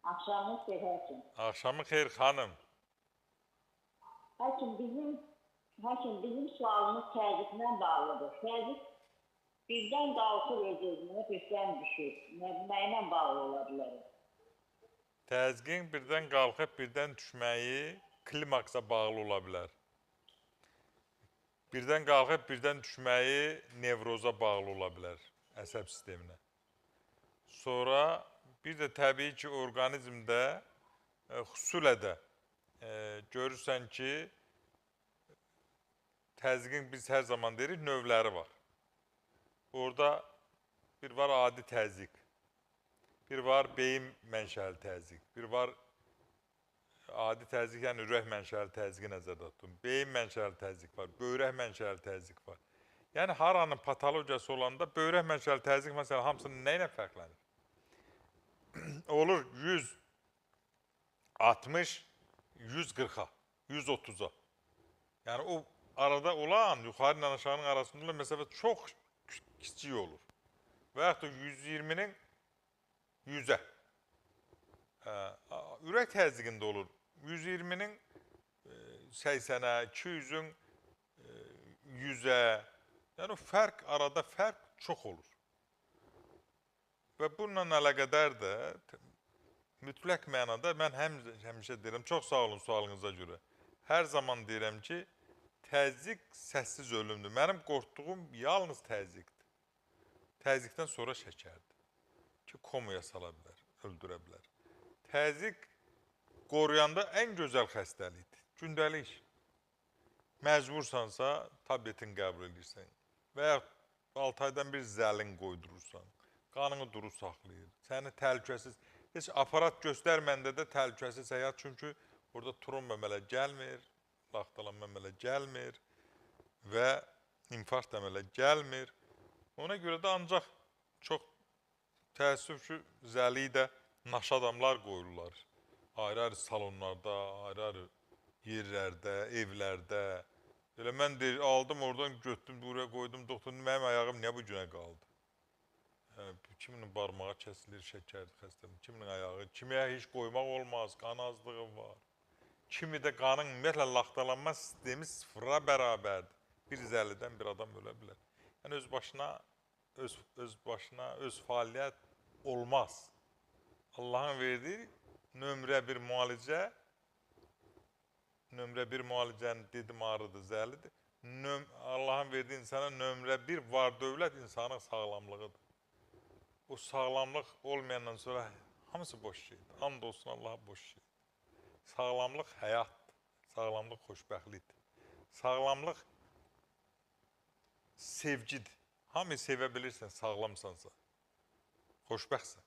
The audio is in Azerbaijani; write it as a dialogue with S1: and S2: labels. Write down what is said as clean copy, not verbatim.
S1: Axşamınız xeyir həkim.
S2: Akşamı xeyir xanım.
S1: Həkim bizim sualımız təzyiqlə bağlıdır. Təzyiq birdən qalxır öz-özünə, birdən düşür. Nə ilə bağlı ola bilər?
S2: Təzyiqin birdən qalxıb birdən düşməyi klimaksa bağlı ola bilər. Birdən qalxıb birdən düşməyi nevroza bağlı ola bilər, əsəb sisteminə. Sonra bir də təbii ki, orqanizmdə xüsusilə də görürsən ki, təzyiqin biz hər zaman deyirik, növləri var. Orada bir var adi təzyiq, bir var beyin mənşəli təzyiq, bir var adi təzyiq, yəni ürək mənşəli təzyiqi nəzərdə tutun. Beyin mənşəli təzyiq var, böyrək mənşəli təzyiq var. Yəni, haranın patologiyası olanda böyrək mənşəli təzyiq, məsələn, hamısının nə ilə fərqlənir? Olur 160, 140-a, 130-a. Yəni, o arada olan, yuxarı ilə aşağının arasında olan məsəfə çox kiçik olur. Və yaxud da 120-nin 100-ə. Ürək təzyiqində olur. 120-nin 80-ə, 200-ün 100-ə. Yəni, arada fərq çox olur. Və bununla əlaqədar da mütləq mənada mən həmişə deyirəm, çox sağ olun sualınıza görə. Hər zaman deyirəm ki, təzyiq səssiz ölümdür. Mənim qorxduğum yalnız təzyiqdir. Təzyiqdən sonra şəkərdir ki, komaya sala bilər, öldürə bilər. Təzyiq qoruyanda ən gözəl xəstəlikdir, gündəlik. Məcbursansa, tabletin qəbul edirsən və ya 6 aydan bir zəlin qoydurursan, qanını duru saxlayır, səni təhlükəsiz, heç aparat göstərməndə də təhlükəsiz həyat, çünki orada tromb əmələ gəlmir, laxtalanma əmələ gəlmir və infarkt əmələ gəlmir. Ona görə də ancaq çox təəssüf ki, zəlidə naş adamlar qoyurlar. Ayrı-ayrı salonlarda, ayrı-ayrı yerlərdə, evlərdə. Elə mən aldım, oradan götdüm, buraya qoydum, doktor, mənim ayağım nə bu günə qaldı? Kiminin barmağı kəsilir, şəkərli xəstəlik, kiminin ayağı, kimiyə heç qoymaq olmaz, qan azlığı var. Kimi də qanın ümumiyyətlə laxtalanma sistemi sıfıra bərabərdir. 150-dən bir adam ölə bilər. Yəni, öz fəaliyyət olmaz. Allahın verdiyi nömrə bir müalicənin dedim ağrıdır, zəlidir. Allahın verdiyi insana nömrə bir var dövlət insanın sağlamlığıdır. O sağlamlıq olmayandan sonra hamısı boş şeydir. And olsun Allaha boş şeydir. Sağlamlıq həyatdır. Sağlamlıq xoşbəxtlikdir. Sağlamlıq sevgidir. Hamıyı sevə bilirsən, sağlamsansa. Xoşbəxtsən.